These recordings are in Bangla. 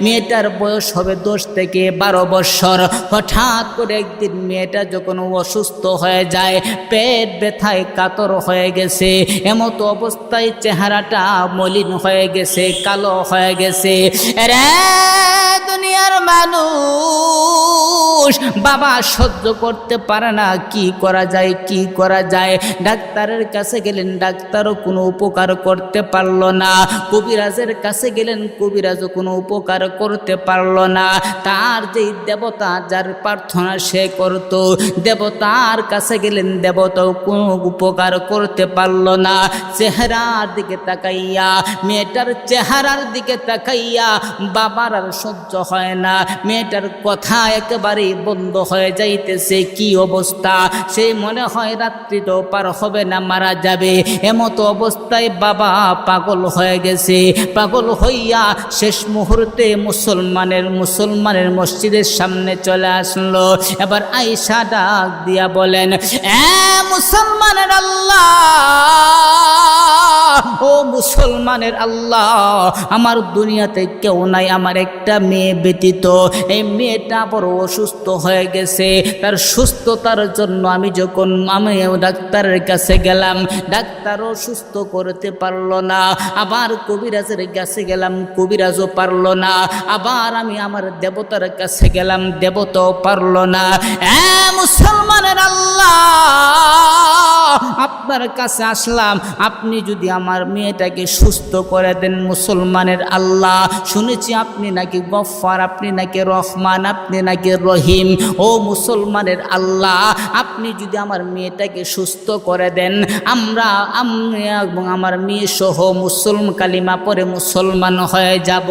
মেয়েটার বয়স হবে 10 থেকে 12 বছর। হঠাৎ করে একদিন মেয়েটা যখন অসুস্থ হয়ে যায়, পেট ব্যথায় কাতর হয়ে গেছে, এমতো অবস্থায় চেহারাটা মলিন হয়ে গেছে, কালো হয়ে গেছে। রে দুনিয়ার মানুষ, বাবা সহ্য করতে পারে না, কি করা যায়, কি করা যায়। ডাক্তারের কাছে গেলেন, ডাক্তারও কোনো উপকার করতে পারল না। কবিরাজের কাছে গেলেন, কবিরাজও কোনো উপকার করতে পারল না। তার যেই দেবতা, যার প্রার্থনা সে করত, দেবতার কাছে গেলেন, দেবতাও কোনো উপকার করতে পারল না। চেহারার দিকে তাকাইয়া, মেয়েটার চেহারার দিকে তাকাইয়া বাবার আর সহ্য হয় না। মেয়েটার কথা একেবারেই বন্ধ হয়ে যাইতেছে। কি অবস্থা, সে মনে হয় রাত্রি তো পার হবে না, মারা যাবে। এমতো অবস্থায় বাবা পাগল হয়ে গেছে। পাগল হইয়া শেষ মুহূর্তে মুসলমানের মসজিদের সামনে চলে আসলো। এবার আয়েশা ডাক দিয়া বলেন, মুসলমানের আল্লাহ, ও মুসলমানের আল্লাহ, আমার দুনিয়াতে কেউ নাই, আমার একটা মেয়ে ব্যতীত। এই মেয়েটা বড় অসুস্থ হয়ে গেছে। তার সুস্থতার জন্য আমি ডাক্তারের কাছে গেলাম, ডাক্তারও সুস্থ করতে পারলো না। আবার কবিরাজের কাছে গেলাম, কবিরাজও পারলো না। আবার আমি আমার দেবতার কাছে গেলাম, দেবতাও পারলো না। মুসলমানের আল্লাহ, আপনার কাছে আসলাম, আপনি যদি আমার মেয়েটাকে সুস্থ করে দেন। মুসলমানের আল্লাহ, শুনেছি আপনি নাকি গফফার, আপনি নাকি রহমান, আপনি নাকি রহিম। ও মুসলমানের আল্লাহ, আপনি যদি আমার মেয়েটাকে সুস্থ করে দেন, আমি এবং আমার মেয়ে সহ কালিমা পরে মুসলমান হয়ে যাব।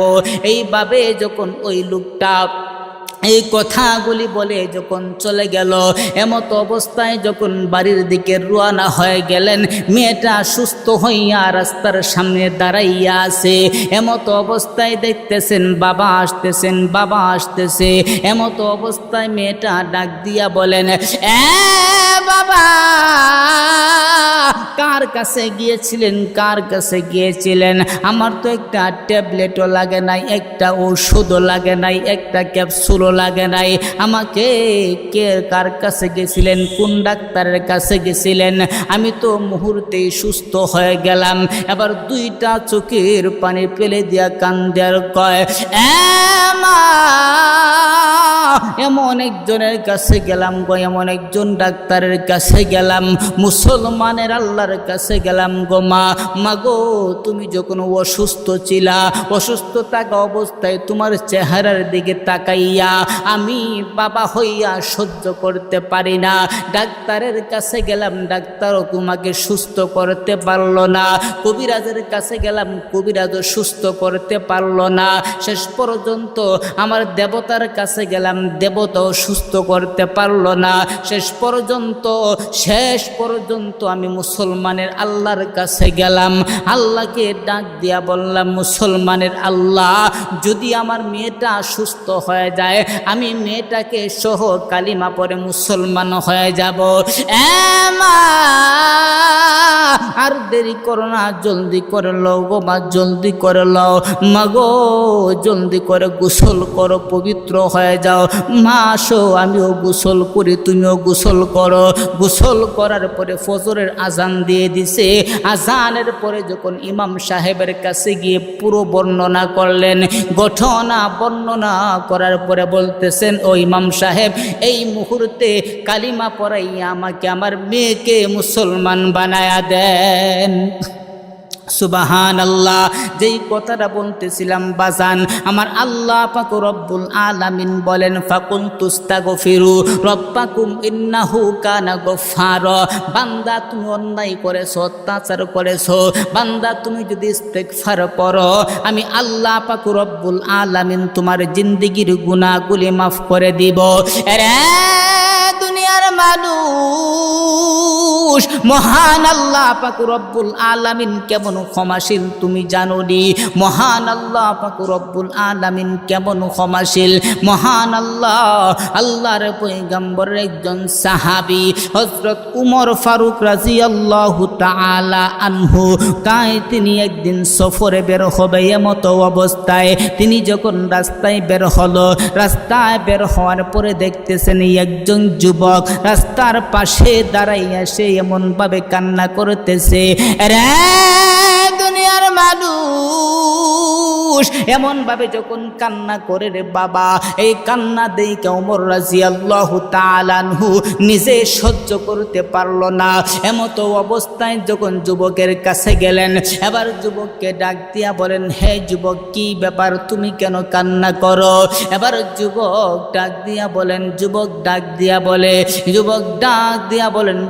এইভাবে যখন ওই লোকটা এই কথাগুলি বলে যখন চলে গেল, এমতো অবস্থায় যখন বাড়ির দিকে রওনা হয়ে গেলেন, মেয়েটা সুস্থ হইয়া রাস্তার সামনে দাঁড়াইয়া আছে। এমতো অবস্থায় দেখতেছেন বাবা আসতেছেন, বাবা আসতেছে। এমতো অবস্থায় মেয়েটা ডাক দিয়া বলেন, বাবা, কার কাছে গিয়েছিলেন, কার কাছে গিয়েছিলেন? আমার তো একটা ট্যাবলেটও লাগে নাই, একটা ওষুধও লাগে নাই, একটা ক্যাপসুলও লাগে নাই। আমাকে কার কাছে গেছিলেন, কোন ডাক্তারের কাছে গেছিলেন? আমি তো মুহূর্তেই সুস্থ হয়ে গেলাম। এবার দুইটা চোখের পানি ফেলে দিয়া কান্দার কয়, মা, এমন একজনের কাছে গেলাম গো, এমন একজন ডাক্তারের কাছে গেলাম, মুসলমানের আল্লাহর কাছে গেলাম গো মা। গো, তুমি যখন অসুস্থ ছিলা, অসুস্থ থাকা অবস্থায় তোমার চেহারার দিকে তাকাইয়া আমি বাবা হইয়া সহ্য করতে পারি না। ডাক্তারের কাছে গেলাম, ডাক্তারও তোমাকে সুস্থ করতে পারলো না। কবিরাজের কাছে গেলাম, কবিরাজও সুস্থ করতে পারলো না। শেষ পর্যন্ত আমার দেবতার কাছে গেলাম, দেবতাও সুস্থ করতে পারলো না। শেষ পর্যন্ত আমি মুসলমানের আল্লাহর কাছে গেলাম। আল্লাহকে ডাক দিয়া বললাম, মুসলমানের আল্লাহ, যদি আমার মেয়েটা সুস্থ হয়ে যায়, আমি মেয়েটাকে সহ কালিমা পরে মুসলমান হয়ে যাব। মা, আর দেরি করো না, জলদি করে লও গো মা, জলদি করে লও। মাগো, জলদি করে গোসল করো, পবিত্র হয়ে যাও। মা আসো, আমিও গোসল করি, তুমিও গোসল করো। গোসল করার পরে ফজরের আজান দিয়ে দিছে। আজানের পরে যখন ইমাম সাহেবের কাছে গিয়ে পুরো বর্ণনা করলেন, ঘটনা বর্ণনা করার পরে বলতেছেন, ও ইমাম সাহেব, এই মুহূর্তে কালিমা পড়াইয়া আমাকে আমার মেয়েকে মুসলমান বানায়া দেন। সুবহানাল্লাহ। যেই কথাটা বলতেছিলাম বাজান, আমার আল্লাহ পাক রব্বুল আলামিন বলেন, ফাকুলতুস্তাগফিরু রব্বাকুম ইন্নাহু কানা গফফারা। বান্দা, তুমি অন্যায় করেছো, অত্যাচার করেছো, বান্দা তুমি যদি ইস্তেগফার করো, আমি আল্লাহ পাক রব্বুল আলামিন তোমার জিন্দেগির গুনাহগুলি মাফ করে দিব। দুনিয়ার মানুষ, মহান আল্লাহ পাক রব্বুল আলামিন কেমন ক্ষমাশীল তুমি জানো নি? মহান আল্লাহ পাক রব্বুল আলামিন কেমন ক্ষমাশীল? মহান আল্লাহ, আল্লাহর পয়গম্বরের একজন সাহাবী হযরত উমর ফারুক রাদিয়াল্লাহু তাআলা আনহু তিনি একদিন সফরে বের হবে, এমত অবস্থায় তিনি যখন রাস্তায় বের হলো, রাস্তায় বের হওয়ার পরে দেখতেছেন একজন যুবক রাস্তার পাশে দাঁড়াইয়া সে এমন ভাবে কান্না করতেছে, রে দুনিয়ার মানুষ, এমন ভাবে যখন কান্না করে রে বাবা, এই কান্না দেখে ওমর রাদিয়াল্লাহু তাআলা আনহু নিজে সহ্য করতে পারল না। এমত অবস্থায় যখন যুবকের কাছে গেলেন, এবার যুবককে ডাক দিয়া বলেন, হে যুবক, কি ব্যাপার, তুমি কেন কান্না করো? এবার যুবক ডাক দিয়া বলেন,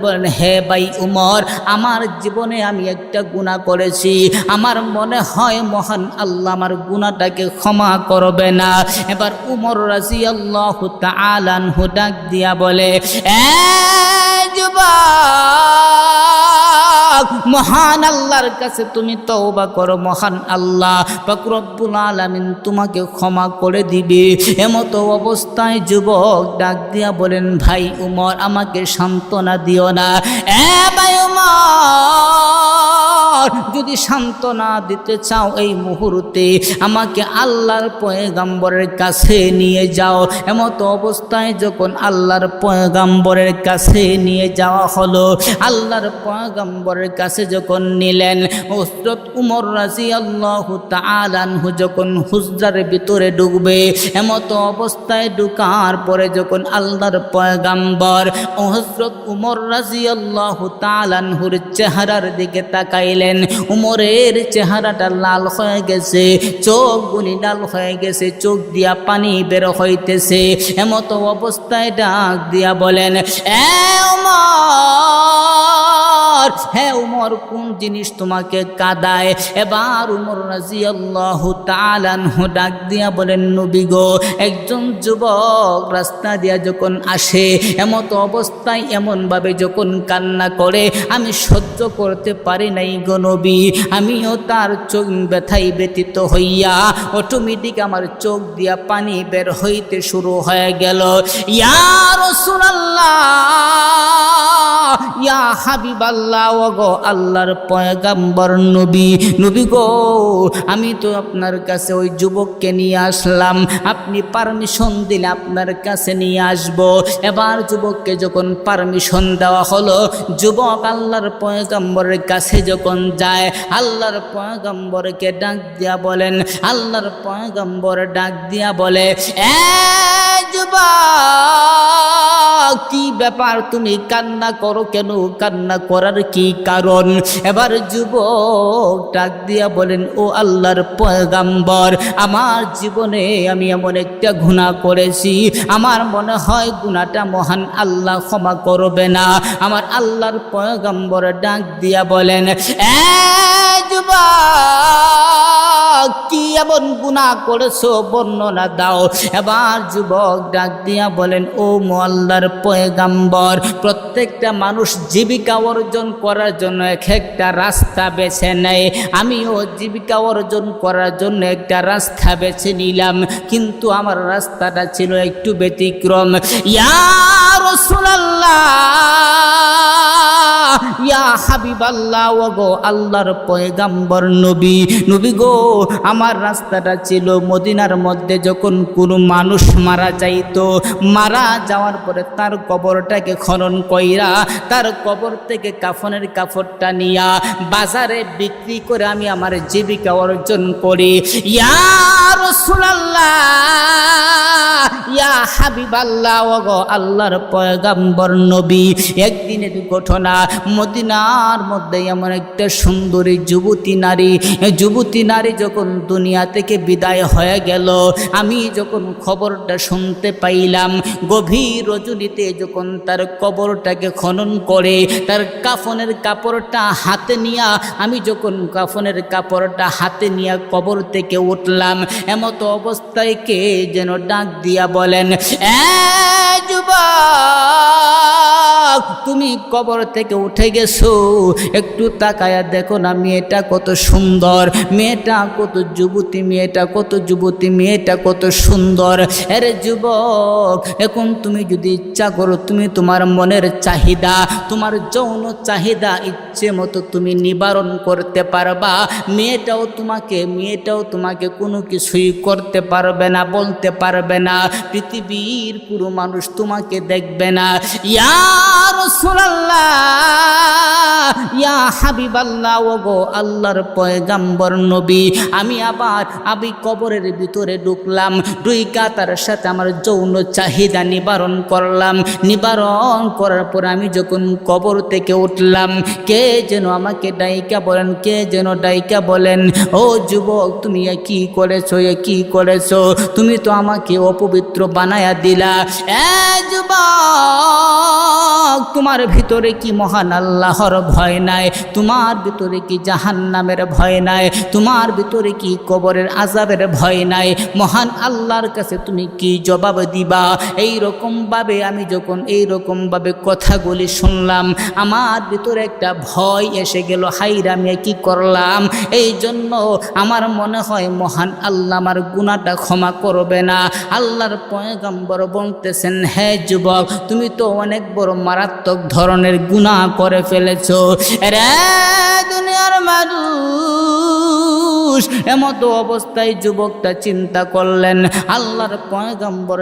বলেন হে ভাই উমর, আমার জীবনে আমি একটা গুনাহ করেছি, আমার মনে হয় মহান আল্লাহ আমার গুনাহটাকে ক্ষমা করবে না। এবার উমর রাদিয়াল্লাহু তাআলা আনহু ডাক দিয়া বলে, এ যুবক, মহান আল্লাহর কাছে তুমি তওবা করো, মহান আল্লাহ পাক রব্বুল আলামিন তোমাকে ক্ষমা করে দিবে। এমতো অবস্থায় যুবক ডাক দিয়া বলেন, ভাই উমর, আমাকে সান্ত্বনা দিও না। এ ভাই উমর, যদি সান্ত্বনা দিতে চাও এই মুহূর্তে আমাকে আল্লাহর পয়গম্বরের কাছে নিয়ে যাও। এমতো অবস্থায় যখন আল্লাহর পয়গম্বরের কাছে নিয়ে যাওয়া হলো, আল্লাহর পয়গম্বরের কাছে যখন নিলেন, হযরত উমর রাদিয়াল্লাহু তাআলা আনহু যখন হুজরার ভিতরে ঢুকবে, এমতো অবস্থায় ঢুকার পরে যখন আল্লাহর পয়গম্বর হযরত উমর রাদিয়াল্লাহু তাআলা আনহুর চেহারার দিকে তাকাইলেন, উমরের চেহারাটা লাল হয়ে গেছে, চোখগুলি লাল হয়ে গেছে, চোখ দিয়া পানি বের হইতেছে। এমতো অবস্থায় ডাক দিয়া বলেন, এ উমর, হে উমর, কোন জিনিস তোমাকে কাঁদায়? এবার উমর রাদিয়াল্লাহু তাআলা আনহু ডাক দিয়া বলেন, নবী গো, একজন যুবক রাস্তা দিয়া যখন আসে, এমতো অবস্থায় এমনভাবে যখন কান্না করে আমি সহ্য করতে পারি নাই গো নবী, আমিও তার চোখ ব্যথায় ব্যতীত হইয়া অটোমেটিক আমার চোখ দিয়া পানি বের হইতে শুরু হয়ে গেল। ইয়া রাসূলুল্লাহ, ইয়া হাবিবাল্লাহ, ওগো আল্লাহর পয়গম্বর নবী গো, আমি তো আপনার কাছে ওই যুবককে নিয়ে আসলাম, আপনি পারমিশন দিলে আপনার কাছে নিয়ে আসব। এবার যুবককে যখন পারমিশন দেওয়া হলো, যুবক আল্লাহর পয়গম্বরের কাছে যখন যায়, আল্লাহর পয়গম্বরকে ডাক দিয়া বলেন, আল্লাহর পয়গম্বর ডাক দিয়া বলে, এ যুবক, কি ব্যাপার, তুমি কান্না করো কেন? কান্না করার কি কারণ? এবার যুবক ডাক দিয়া বলেন, ও আল্লাহর পয়গম্বর, আমার জীবনে আমি এমন একটা গুনাহ করেছি, আমার মনে হয় গুনাহটা মহান আল্লাহ ক্ষমা করবে না। আমার আল্লাহর পয়গম্বর ডাক দিয়া বলেন, এ যুবক, কি এমন গুনাহ করেছো, বর্ণনা দাও। এবার যুবক ডাক দিয়া বলেন, ও আল্লাহর পয়গম্বর, প্রত্যেকটা মানুষ জীবিকা অর্জন করার জন্য এক একটা রাস্তা বেছে নেয়, আমিও জীবিকা অর্জন করার জন্য একটা রাস্তা বেছে নিলাম, কিন্তু আমার রাস্তাটা ছিল একটু ব্যতিক্রম। ইয়া রাসূলুল্লাহ, ইয়া হাবিবাল্লাহ, ওগো আল্লাহর পয়গম্বর নবী গো, আমার রাস্তাটা ছিল মদিনার মধ্যে যখন কোনো মানুষ মারা যাইতো, মারা যাওয়ার পরে তার কবরটাকে খনন কইরা তার কবর থেকে কাফনের কাপড়টা নিয়া বাজারে বিক্রি করে আমি আমার জীবিকা অর্জন করি। ইয়া রাসূলুল্লাহ, ইয়া হাবিবাল্লাহ, ওগো আল্লাহর পয়গম্বর নবী, একদিনের ঘটনা, মদিনার মধ্যে এমন একটা সুন্দরী যুবতী নারী যখন দুনিয়া থেকে বিদায় হয়ে গেল, আমি যখন খবরটা শুনতে পাইলাম, গভীর রজনীতে যখন তার কবরটাকে খনন করে তার কাফনের কাপড়টা হাতে নিয়া, আমি যখন কাফনের কাপড়টা হাতে নিয়া কবর থেকে উঠলাম, এমতো অবস্থায় কে যেন ডাক দিয়া বলেন, এ যুবক, যুবক তুমি কবর থেকে উঠে গেছো, একটু তাকায়া দেখো না মেয়েটা কত সুন্দর, মেয়েটা কত যুবতী, মেয়েটা কত যুবতী, মেয়েটা কত সুন্দর। আরে যুবক, এখন তুমি যদি ইচ্ছা করো তুমি তোমার মনের চাহিদা, তোমার যৌন চাহিদা ইচ্ছে মতো তুমি নিবারণ করতে পারবা। মেয়েটাও তোমাকে কোনো কিছুই করতে পারবে না, বলতে পারবে না, পৃথিবীর পুরো মানুষ তোমাকে দেখবে না। ইয়া রাসূলুল্লাহ, ইয়া হাবিবাল্লাহ, ওগো আল্লাহর পয়গাম্বর নবী, আমি কবরের ভিতরে ঢুকলাম, ঢুইকা তার সাথে আমার যৌন চাহিদা নিবারণ করলাম। নিবারণ করার পর আমি যখন কবর থেকে উঠলাম, কে যেন আমাকে ডাইকা বলেন, কে যেন ডাইকা বলেন, ও যুবক তুমি কি করেছো, কি করেছো, তুমি তো আমাকে অপবিত্র বানায়া দিলা। যুবক, তোমার ভিতরে কি মহান আল্লাহর ভয় নাই? তোমার ভিতরে কি জাহান্নামের ভয় নাই? তোমার ভিতরে কি কবরের আযাবের ভয় নাই? মহান আল্লাহর কাছে তুমি কি জবাব দিবা? আমি যখন এইরকম ভাবে কথাগুলি শুনলাম, আমার ভিতরে একটা ভয় এসে গেল, হাইরা আমি কি করলাম। এই জন্য আমার মনে হয় মহান আল্লাহ আমার গুনাহটা ক্ষমা করবে না। আল্লাহর পয়গম্বর বলতেছেন, হে যুবক, তুমি তো অনেক বড় মারাত্মক ধরনের গুনাহ করে ফেলেছো। রে দুনিয়ার মানুষ, এমতো অবস্থায় যুবকটা চিন্তা করলেন, আল্লাহর পয়গম্বর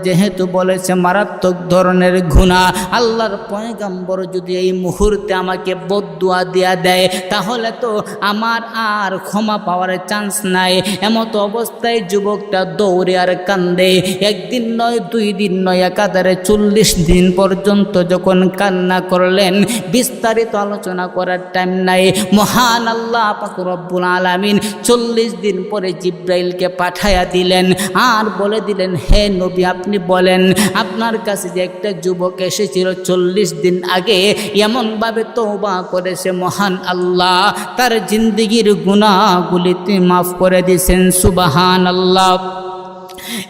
যেহেতু বলেছে মারাত্মক ধরনের গুনাহ, আল্লাহর পয়গম্বর যদি এই মুহূর্তে আমাকে বদদুয়া দিয়া দেয় তাহলে তো আমার আর ক্ষমা পাওয়ার চান্স নাই। এমতো অবস্থায় যুবকটা দৌড়ে আর কান্দে, একদিন নয়, 2 দিন নয়, একাধারে 40 দিন পর্যন্ত যখন কান্না করলেন। বিস্তারিত আলোচনা করার টাইম নাই। মহান আল্লাহ পাক রব্বুল আলামিন 40 দিন পরে জিব্রাইলকে পাঠায়া দিলেন আর বলে দিলেন, হে নবী আপনি বলেন, আপনার কাছে যে একটা যুবক এসেছিল 40 দিন আগে, এমনভাবে তওবা করেছে, মহান আল্লাহ তার জিন্দেগির গুনাহগুলিতে মাফ করে দিয়েছেন। সুবহানাল্লাহ।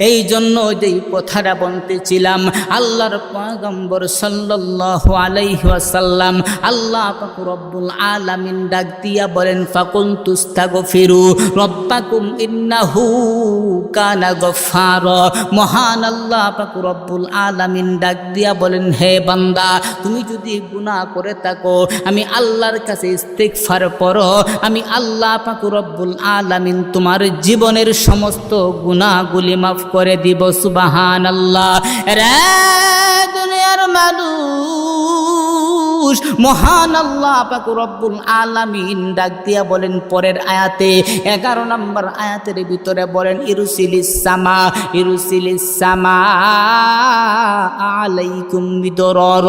এই জন্য যেই কথাটা বলতেছিলাম, আল্লাহর পয়গম্বর সাল্লাল্লাহু আলাইহি ওয়াসাল্লাম, আল্লাহ পাক রব্বুল আলামিন ডাক দিয়া বলেন, ফাকুলতুস্তাগফিরু রব্বাকুম ইন্নাহু কানা গফফারা। মহান আল্লাহ পাক রব্বুল আলামিন ডাক দিয়া বলেন, হে বান্দা, তুমি যদি গুনাহ করে থাকো আমি আল্লাহর কাছে ইস্তিগফার করো, আমি আল্লাহ পাক রব্বুল আলামিন তোমার জীবনের সমস্ত গুনাহগুলি মাফ করে দিব। সুবহানাল্লাহ। রে দুনিয়ার মানুষ, মহান আল্লাহ পাক রব্বুল আলামিন ডাক দিয়া বলেন পরের আয়াতে, 11 নম্বর আয়াতের ভিতরে বলেন, ইরসিলিস সামা আলাইকুম মিদরার।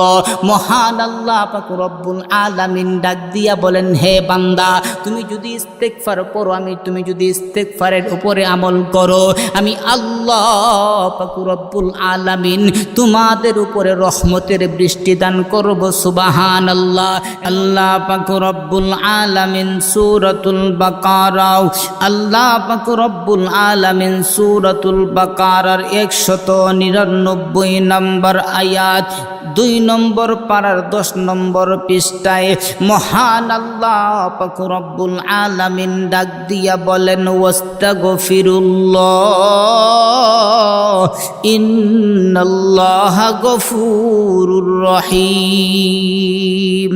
মহান আল্লাহ পাক রব্বুল আলামিন ডাক দিয়া বলেন, হে বান্দা, তুমি যদি ইস্তিগফার করো, তুমি যদি ইস্তিগফারের উপরে আমল করো, আমি আল্লাহ পাক রব্বুল আলামিন তোমাদের উপরে রহমতের বৃষ্টি দান করব। সুবহানাল্লাহ। আল্লাহ পাক রব্বুল আলামিন সূরাতুল বাকারা, আল্লাহ পাক রব্বুল আলামিন সূরাতুল বাকারার 199 নম্বর আয়াত, 2 নম্বর পারার 10 নম্বর পৃষ্ঠায় মহান আল্লাহ পাক রব্বুল আলামিন ডাক দিয়া বলেন, ওয়াস্তাগফিরুল্লাহ ইন্নাল্লাহা গফুরুর রহিম।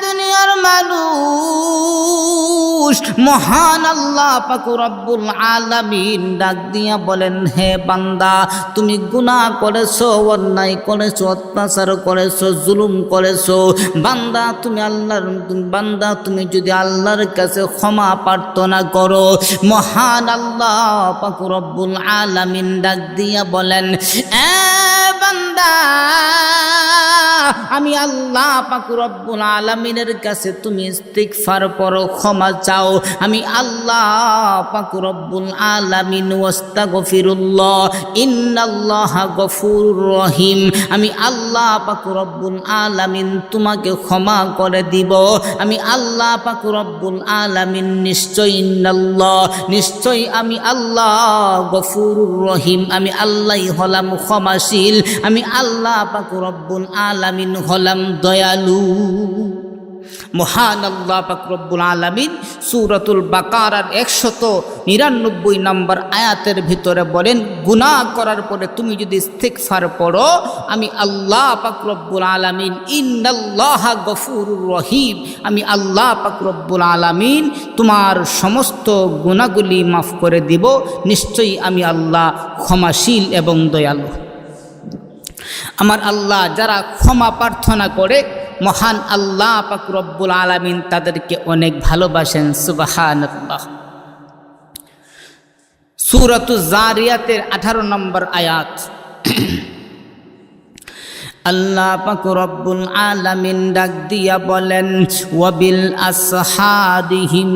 দুনিয়ার মানুষ, মহান আল্লাহ পাক রব্বুল আলামিন ডাক দিয়া বলেন, হে বান্দা, তুমি গুনাহ করেছো, অন্যায় করেছো, অত্যাচার করেছো, জুলুম করেছো। বান্দা তুমি যদি আল্লাহর কাছে ক্ষমা প্রার্থনা করো, মহান আল্লাহ পাক রব্বুল আলামিন ডাক দিয়া বলেন, বান্দা আমি আল্লাহ পাক রব্বুল আলামিনের কাছে তুমি ইস্তিগফার পড়ো, ক্ষমা চাও। আমি আল্লাহ পাক রব্বুল আলামিন ওয়াস্তাগফিরুল্লাহ ইন্নাল্লাহা গফুরুর রহিম। আমি আল্লাহ পাক রব্বুল আলামিন তোমাকে ক্ষমা করে দিব। আমি আল্লাহ পাক রব্বুল আলামিন নিশ্চয় ইন্নাল্লাহ, নিশ্চয় আমি আল্লাহ গফুরুর রহিম, আমি আল্লাহই হলাম ক্ষমাশীল, আমি আল্লাহ পাক রব্বুল আলামিন হলাম দয়ালু। মহান আল্লাহ পাক রব্বুল আলামিন সূরাতুল বাকারার 199 নম্বর আয়াতের ভিতরে বলেন, গুনাহ করার পরে তুমি যদি ইস্তিগফার পড়ো, আমি আল্লাহ পাক রব্বুল আলামিন ইন্নাল্লাহা গফুরুর রহিম, আমি আল্লাহ পাক রব্বুল আলামিন তোমার সমস্ত গুনাহগুলি মাফ করে দিব। নিশ্চয়ই আমি আল্লাহ ক্ষমাশীল এবং দয়ালু। আমার আল্লাহ যারা ক্ষমা প্রার্থনা করে, মহান আল্লাহ পাক রব্বুল আলামিন তাদেরকে অনেক ভালোবাসেন। সুবহানাল্লাহ। সূরাতুজ জারিয়াতের 18 নম্বর আয়াত, আল্লাহ পাক রব্বুল আলামিন ডাক দিয়া বলেন, ওয়াবিল আসহারিহিম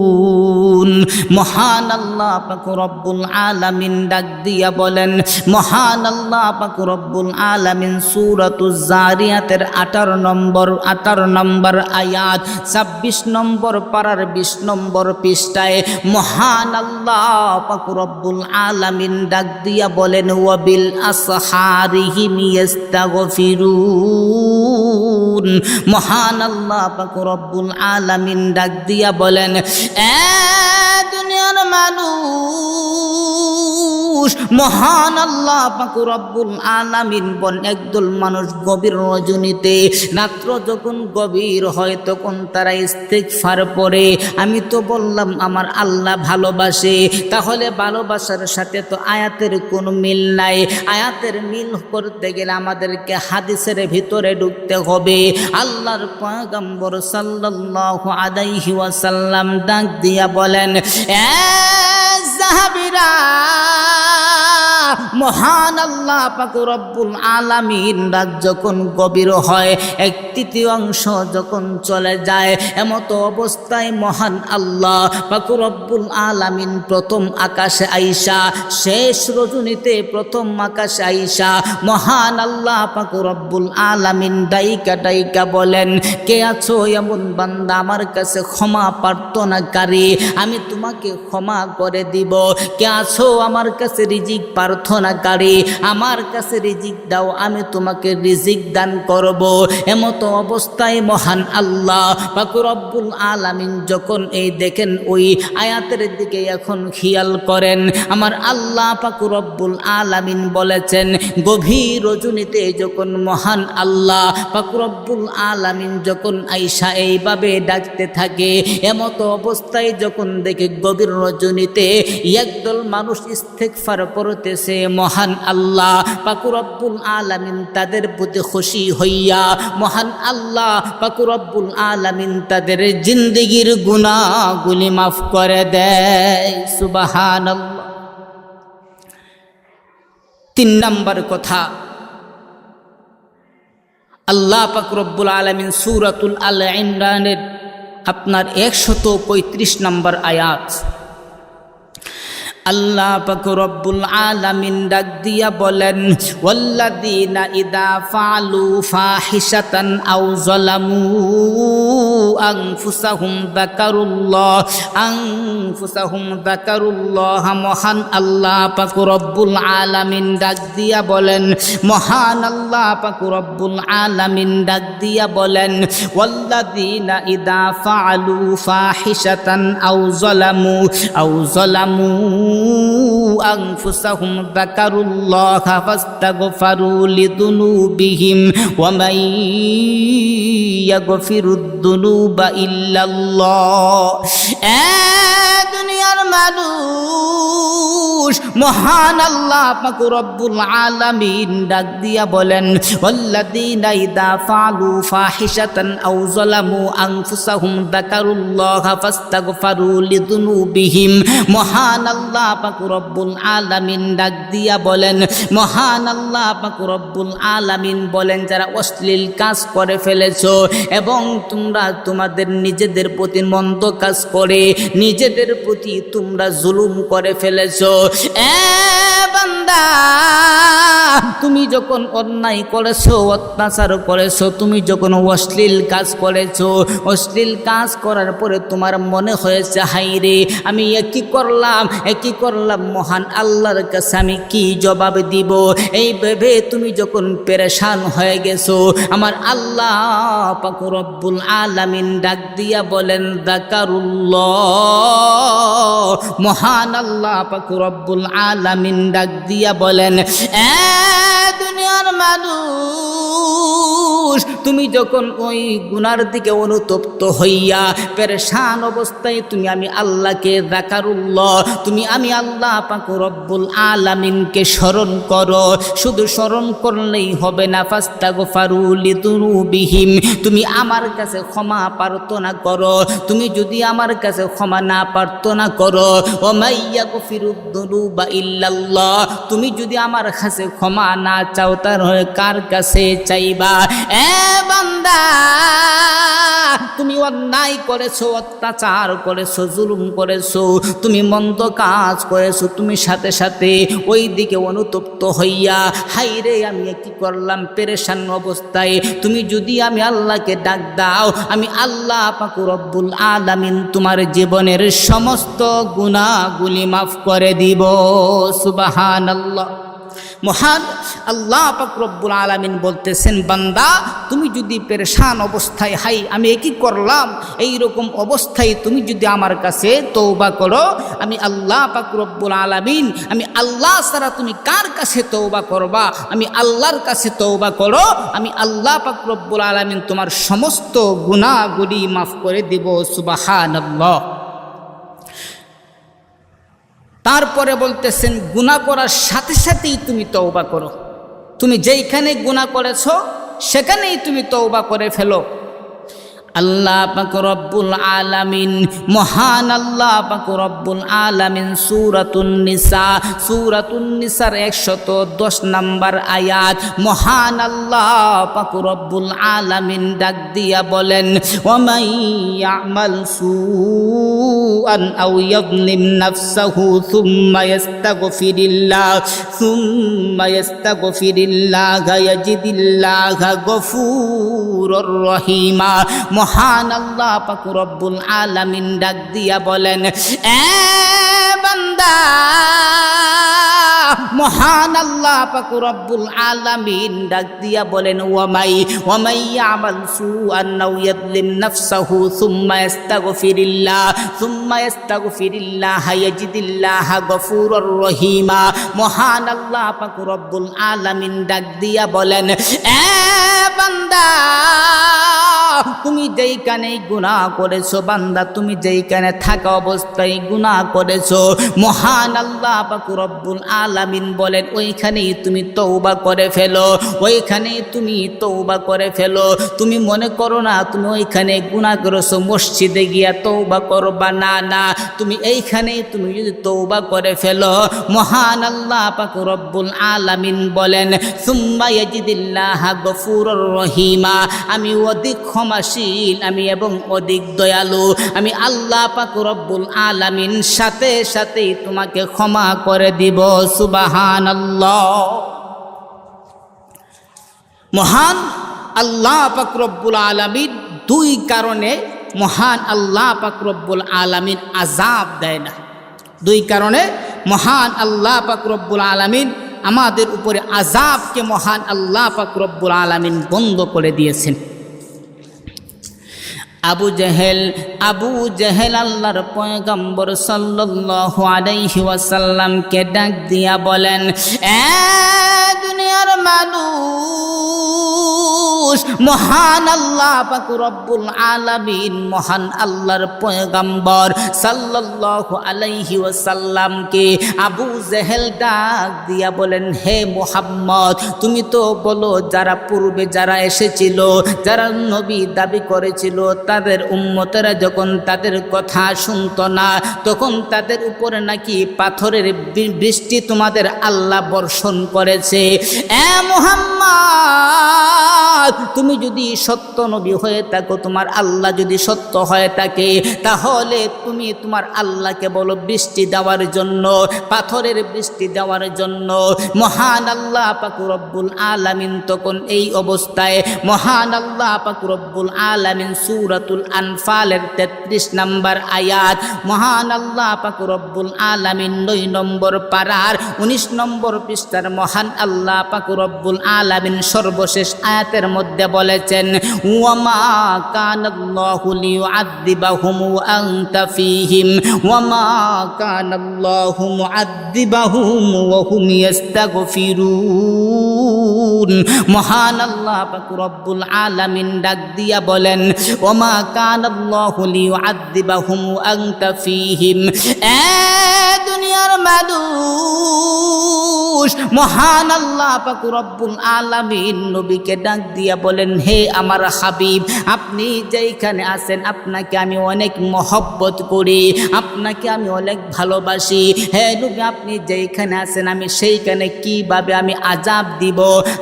ইস্তাগফিরুন। মহান আল্লাহ পাক রব্বুল আলামিন ডাক দিয়া বলেন, মহান আল্লাহ পাক রব্বুল আলামিন সূরাতুজ জারিয়াতের 18 নম্বর আয়াত 26 নম্বর পারার 20 নম্বর পৃষ্ঠায় মহান আল্লাহ পাক রব্বুল আলামিন ডাক দিয়া বলেন, ওয়াবিল আসহারিহিম ইস্তাগফিরুন। মহান আল্লাহ পাক রব্বুল আলামিন ডাক দিয়া বলেন, দুনিয়ার মানুষ, মহান আল্লাহ পাক রব্বুল আলামিন বলেন, একদল মানুষ গভীর রজনীতে, রাত্র যখন গভীর হয় তখন তারা ইস্তিগফার পড়ে। আমি তো বললাম আমার আল্লাহ ভালোবাসে, তাহলে ভালোবাসার সাথে তো আয়াতের কোনো মিল নাই। আয়াতের মিল করতে গেলে আমাদেরকে হাদিসের ভিতরে ঢুকতে হবে। আল্লাহর পয়গম্বর সাল্লাল্লাহু আলাইহি ওয়াসাল্লাম ডাক দিয়া বলেন, সাহাবীরা, মহান আল্লাহ পাক রব্বুল আলামিন রাত যখন গভীর হয়, 1/3 যখন চলে যায়, এমত অবস্থায় মহান আল্লাহ পাক রব্বুল আলামিন প্রথম আকাশে আইসা, শেষ রজনীতে প্রথম আকাশে আইসা মহান আল্লাহ পাক রব্বুল আলামিন ডাইকা ডাইকা বলেন, কে আছো এমন বান্দা আমার কাছে ক্ষমা প্রার্থনাকারী, আমি তোমাকে ক্ষমা করে দিব। কে আছো আমার কাছে রিজিক প্রার্থনাকারী, আমার কাছে রিজিক দাও, আমি তোমাকে রিজিক দান করব। এমত অবস্থায় মহান আল্লাহ পাক রব্বুল আলামিন যখন এই দেখেন, ওই আয়াতের দিকে এখন খেয়াল করেন, আমার আল্লাহ পাক রব্বুল আলামিন বলেছেন, গভীর রজনীতে যখন মহান আল্লাহ পাক রব্বুল আলামিন যখন আইসা এইভাবে ডাকতে থাকে, এমত অবস্থায় যখন দেখে গভীর রজনীতে একদল মানুষ ইস্তিগফার পড়তেছে, মহান আল্লাহ পাক রব্বুল আলামিন তাদের প্রতি খুশি হইয়া মহান আল্লাহ পাক রব্বুল আলামিন তাদের জিন্দেগীর গুনাহগুলি মাফ করে দেয়। সুবহানাল্লাহ। 3 নম্বর কথা, আল্লাহ পাক রব্বুল আলামিন সূরাতুল আল ইমরানের আপনার 135 নম্বর আয়াত, আল্লাহ পাক রব্বুল আলামিন ডাক দিয়া বলেন, ওয়াল্লাযীনা ইযা ফাআলু ফাহিশাতান আও যালামু আনফুসাহুম যাকারুল্লাহ। মহান আল্লাহ পাক রব্বুল আলামিন ডাক দিয়া বলেন, মহান আল্লাহ পাক রব্বুল আলামিন ডাক দিয়া বলেন, ওয়াল্লাযীনা ইযা ফাআলু ফাহিশাতান আও যালামু আনফুসাহুম যাকারুল্লাহ ফাস্তাগফারু লিযুনুবিহিম ওয়া মান ইয়াগফিরুদ যুনুবা ইল্লাল্লাহ। দুনিয়া দুনিয়ার মানুষ মহান আল্লাহ পাক রব্বুল আলামিন ডাক দিয়া বলেন ওয়াল্লাযীনা ইযা ফাআলু ফাহিশাতান আও যালামু আনফুসাহুম যাকারুল্লাহা ফাস্তাগফারু লিযুনুবিহিম। মহান আল্লাহ পাক রব্বুল আলামিন ডাক দিয়া বলেন, মহান আল্লাহ পাক রব্বুল আলামিন বলেন, যারা অশ্লীল কাজ করে ফেলেছো এবং তোমরা তোমাদের নিজেদের প্রতি মন্দ কাজ করে নিজেদের প্রতি তোমরা জুলুম করে ফেলেছো, বান্দা তুমি যখন অন্যায় করেছো, অত্যাচার করেছো, তুমি যখন অশ্লীল কাজ করেছো, অশ্লীল কাজ করার পরে তোমার মনে হয়েছে হাই রে আমি একই করলাম মহান আল্লাহর কাছে আমি কি জবাব দিব, এই ভেবে তুমি যখন পেরেশান হয়ে গেছো, আমার আল্লাহ পাক রব্বুল আলামিন ডাক দিয়া বলেন যাকারুল্লাহ। মহান আল্লাহ পাক রব্বুল আলামিন ডাক দিয়া বলেন দুনিয়ার মানুষ তুমি যখন ওই গুনার দিকে অনুতপ্ত হইয়া পেরেশান অবস্থায় তুমি আমি আল্লাহকে যাকারুল্লাহ, তুমি আমি আল্লাহ পাক রব্বুল আলামিনকে স্মরণ করো। শুধু স্মরণ করলেই হবে না, ফাস্তাগফারু লিযুনুবিহিম, তুমি আমার কাছে ক্ষমা প্রার্থনা করো। তুমি যদি আমার কাছে ক্ষমা না প্রার্থনা করো, ওমাইয়াগফিরুদ যুনুবা ইল্লাল্লাহ, তুমি যদি আমার কাছে ক্ষমা না চাও তাহলে কার কাছে চাইবা? বান্দা তুমি অন্যায় করেছো, অত্যাচার করেছো, জুলুম করেছো, তুমি মন্দ কাজ করেছো, তুমি সাথে সাথে ওই দিকে অনুতপ্ত হইয়া হাই রে আমি কি করলাম পেরেশান অবস্থায় তুমি যদি আমি আল্লাহকে ডাক দাও, আমি আল্লাহ পাক রব্বুল আলামিন তোমার জীবনের সমস্ত গুনাহগুলি মাফ করে দিব। সুবহানাল্লাহ। মহান আল্লাহ পাক রব্বুল আলামিন বলতেছেন বান্দা তুমি যদি পেরেশান অবস্থায় হাই আমি একই করলাম এই রকম অবস্থায় তুমি যদি আমার কাছে তওবা করো, আমি আল্লাহ পাক রব্বুল আলামিন, আমি আল্লাহ ছাড়া তুমি কার কাছে তওবা করবা? আমি আল্লাহর কাছে তওবা করো, আমি আল্লাহ পাক রব্বুল আলামিন তোমার সমস্ত গুনাহগুলি মাফ করে দিব। সুবহানাল্লাহ। তারপরে বলতেছেন গুনাহ করার সাথে সাথেই তুমি তওবা করো। তুমি যেইখানে গুনাহ করেছো সেখানেই তুমি তওবা করে ফেলো। আল্লাহ পাক রব্বুল আলামিন, মহান আল্লাহ পাক রব্বুল আলামিন সূরাতুন নিসার 110 নম্বর আয়াত মহান আল্লাহ পাক রব্বুল আলামিন ডাক দিয়া বলেন ওয়ামান ইয়ামাল সুআন আও ইয়াযলিম নাফসাহু সুম্মা ইয়াস্তাগফিরিল্লাহ ইয়াজিদিল্লাহা গফুরুর রহিমা। মহান আল্লাহ পাক রব্বুল আলামিন ডাক দিয়া বলেন বান্দা, মহান আল্লাহ পাক রব্বুল আলামিন ডাক দিয়া বলেন ওয়ামাই ইয়ামাল সুআন আও ইয়াযলিম নাফসাহু সুম্মা ইয়াস্তাগফিরিল্লাহ ইয়াজিদিল্লাহা গফুরুর রহিমা। মহান আল্লাহ পাক রব্বুল আলামিন ডাক দিয়া বলেন বান্দা তুমি যেইখানে গুনাহ করেছো, বান্দা তুমি যেইখানে থাকা অবস্থায় গুনাহ করেছো, মহান আল্লাহ পাক রব্বুল আলামিন বলেন ওইখানেই তুমি তওবা করে ফেলো, ওইখানেই তুমি তওবা করে ফেলো। তুমি মনে করো না তুমি ওইখানে গুনাহ করেছো মসজিদে গিয়া তওবা করবা, না না, তুমি এইখানেই তুমি যদি তওবা করে ফেলো, মহান আল্লাহ পাক রব্বুল আলামিন বলেন সুম্মা ইয়াজিদিল্লাহা গফুরুর রহিমা, আমি অধিক ক্ষমাশীল আমি এবং অধিক দয়ালু, আমি আল্লাহ পাক রব্বুল আলামিন সাথে সাথেই তোমাকে ক্ষমা করে দিব। সুবহানাল্লাহ। মহান আল্লাহ পাক রব্বুল আলামিন দুই কারণে মহান আল্লাহ পাক রব্বুল আলামিন আযাব দেয় না। দুই কারণে মহান আল্লাহ পাক রব্বুল আলামিন আমাদের উপরে আযাবকে মহান আল্লাহ পাক রব্বুল আলামিন বন্ধ করে দিয়েছেন। আবু জেহেল আল্লাহর পয়গম্বর সাল্লাল্লাহু আলাইহি ওয়াসাল্লামকে ডাক দিয়া বলেন দুনিয়ার মানুষ মহান আল্লাহ পাক রব্বুল আলামিন মহান আল্লাহর পয়গম্বর সাল্লাল্লাহু আলাইহি ওয়াসাল্লামকে আবু জেহেল ডাক দিয়া বলেন, হে মুহাম্মদ, তুমি তো বলো যারা পূর্বে যারা এসেছিল, যারা নবী দাবি করেছিল, তাদের উম্মতেরা যখন তাদের কথা শুনতো না, তখন তাদের উপরে নাকি পাথরের বৃষ্টি তোমাদের আল্লাহ বর্ষণ করেছে। এ মুহাম্মদ, তুমি যদি সত্য নবী হয়ে থাকো, তোমার আল্লাহ যদি সত্য হয়ে থাকে, তাহলে তুমি তোমার আল্লাহকে বলো বৃষ্টি দেওয়ার জন্য, পাথরের বৃষ্টি দেওয়ার জন্য। মহান আল্লাহ পাক রব্বুল আলামিন তখন এই অবস্থায়, মহান আল্লাহ পাক রব্বুল আলামিন সূরাতুল আনফালের 33 নম্বর আয়াত, মহান আল্লাহ পাক রব্বুল আলামিন 9 নম্বর পারার 19 নম্বর পৃষ্ঠার মহান আল্লাহ পাক রব্বুল আলামিন সর্বশেষ আয়াতের মধ্যে বলেছেন, ওয়ামা কানাল্লাহু লিয়ুআযযিবাহুম ওয়া আনতা ফীহিম ওয়ামা কানাল্লাহু মুআযযিবাহুম ওয়া হুম ইস্তাগফিরুন। মহান আল্লাহ পাক রব্বুল আলামিন ডাক দিয়া বলেন, ওয়ামা কানাল্লাহু লিয়ুআযযিবাহুম ওয়া আনতা ফীহিম। এ দুনিয়ার মানুষ, মহান আল্লাহ পাক রব্বুল আলামিন নবীকে ডাক দিয়া বলেন, হে আমার হাবিব, আপনি যেখানে আছেন আপনাকে আমি অনেক মহব্বত করি, আপনাকে আমি অনেক ভালোবাসি। হে নবী, আপনি যেখানে আছেন আমি সেইখানে কিভাবে আমি আযাব দিব?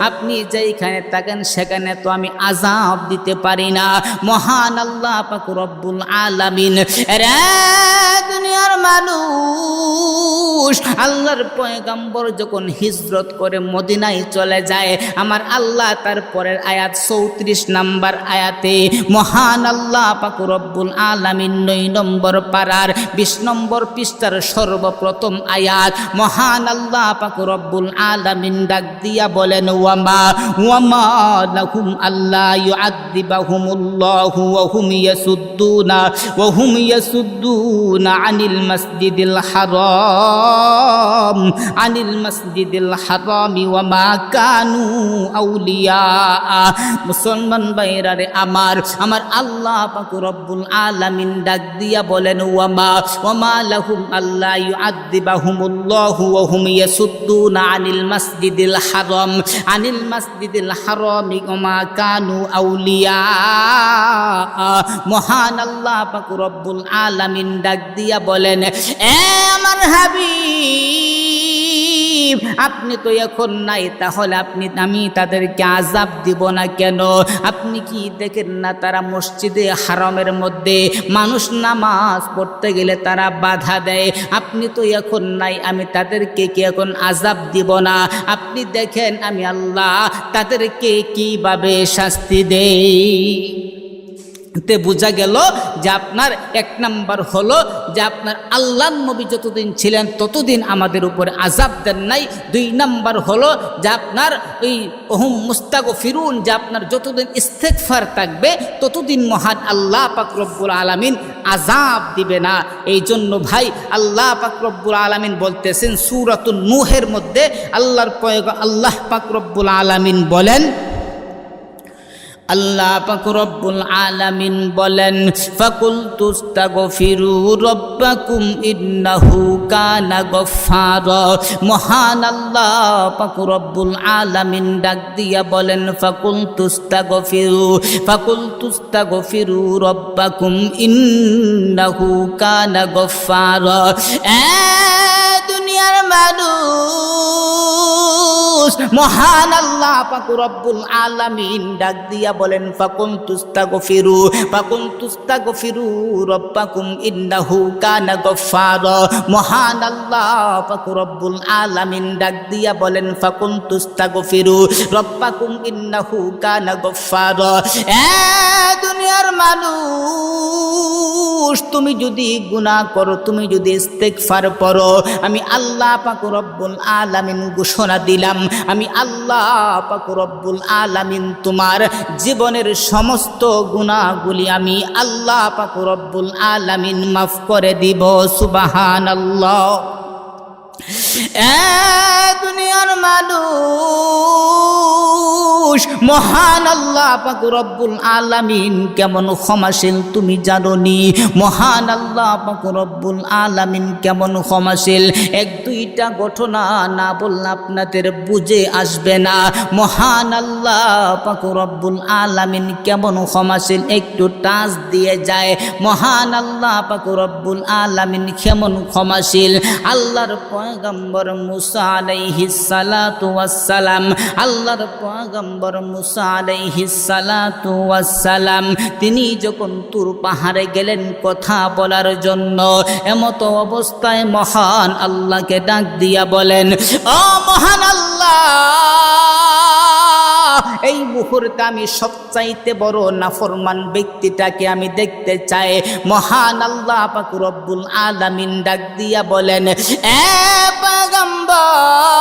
আপনি যেখানে থাকেন সেখানে তো আমি আযাব দিতে পারি না। মহান আল্লাহ পাক রব্বুল আলামিন, রে দুনিয়ার মানুষ, আল্লাহর পয়গম্বর যখন হিজরত করে মদিনায় চলে যায়, আমার আল্লাহ তার পরের আয়াত 34 নম্বর আয়াতে মহান আল্লাহ পাক রব্বুল আলামিন 9 নম্বর পারার 20 নম্বর পৃষ্ঠার সর্বপ্রথম আয়াত, মহান আল্লাহ পাক রব্বুল আলামিন ডাক দিয়া বলেন, ওয়ামা লাহুম আল্লা ইউআযযিবাহুমুল্লাহু ওয়া হুম ইয়াসুদ্দুনা আনিল মাসজিদিল হারাম ওয়া মা কানু আউলিয়া। মুসলমান ভাইরারে আমার আল্লাহ পাক রব্বুল আলামিন ডাক দিয়া বলেন, ওয়ামা লাহুম আল্লা ইউআযযিবাহুমুল্লাহু ওয়া হুম ইয়াসুদ্দুনা আনিল মাসজিদিল হারাম ওয়া মা কানু আউলিয়া। মহান আল্লাহ পাক রব্বুল আলামিন ডাক দিয়া বলেন, এ আমার হাবিব, আপনি তো এখন নাই, তাহলে আমি তাদেরকে আযাব দিব না কেন? আপনি কি দেখেন না তারা মসজিদে হারামের মধ্যে মানুষ নামাজ পড়তে গেলে তারা বাধা দেয়? আপনি তো এখন নাই, আমি তাদেরকে কি এখন আযাব দিব না? আপনি দেখেন আমি আল্লাহ তাদেরকে কিভাবে শাস্তি দেই। তে বোঝা গেল যে আপনার 1 নাম্বার হলো যে আপনার আল্লাহর নবী যতদিন ছিলেন ততদিন আমাদের উপরে আযাব দেন নাই। 2 নাম্বার হলো যে আপনার ওই ওহুম মুস্তাগফিরুন, যে আপনার যতদিন ইস্তেগফার থাকবে ততদিন মহান আল্লাহ পাক রব্বুল আলামিন আযাব দিবে না। এই জন্য ভাই আল্লাহ পাক রব্বুল আলামিন বলতেছেন সূরাতুন নূহের মধ্যে, আল্লাহ পাক রব্বুল আলামিন বলেন, আল্লাহ পাক রব্বুল আলামিন বলেন, ফাকুলতুস্তাগফিরু রাব্বাকুম ইন্নাহু কানা গফফারা। মহান আল্লাহ পাক রব্বুল আলামিন ডাক দিয়া বলেন, ফাকুলতুস্তাগফিরু রাব্বাকুম ইন্নাহু কানা গফফারা। এ দুনিয়ার মানুষ, মহান আল্লাহ পাক রব্বুল আলামিন ডাক দিয়া বলেন, ফাকুলতুস্তাগফিরু রাব্বাকুম ইন্নাহু কানা গফফারা। মহান আল্লাহ পাক রব্বুল আলামিন ডাক দিয়া বলেন, ফাকুলতুস্তাগফিরু রাব্বাকুম ইন্নাহু কানা গফফারা। এ দুনিয়ার মানুষ, তুমি যদি গুনাহ করো, তুমি যদি ইস্তেগফার করো, আমি আল্লাহ পাক রব্বুল আলামিন ঘোষণা দিলাম, আমি আল্লাহ পাক রব্বুল আলামিন তোমার জীবনের সমস্ত গুনাহগুলি আমি আল্লাহ পাক রব্বুল আলামিন মাফ করে দিব। সুবহানাল্লাহ। দুনিয়ার মানুষ, মহান আল্লাহ পাক রব্বুল আলামিন কেমন ক্ষমাশীল তুমি জানোনি? মহান আল্লাহ পাক রব্বুল আলামিন কেমন ক্ষমাশীল? এক দুইটা ঘটনা না বললে আপনাদের বুঝে আসবে না মহান আল্লাহ পাক রব্বুল আলামিন কেমন ক্ষমাশীল। একটু টাচ দিয়ে যায় মহান আল্লাহ পাক রব্বুল আলামিন কেমন ক্ষমাশীল। আল্লাহর পয়গম্বর মুসা আলাইহিস সালাতু ওয়াস সালাম, আল্লাহর পয়গম্বর মুসা আলাইহিস সালাতু ওয়াস সালাম তিনি যখন তুর পাহাড়ে গেলেন কথা বলার জন্য, এমত অবস্থায় মহান আল্লাহকে ডাক দিয়া বলেন, ও মহান আল্লাহ, এই মুহূর্তে আমি সবচাইতে বড় নাফরমান ব্যক্তিটাকে আমি দেখতে চাই। মহান আল্লাহ পাক রব্বুল আলামিন ডাক দিয়া বলেন, এ পয়গম্বর,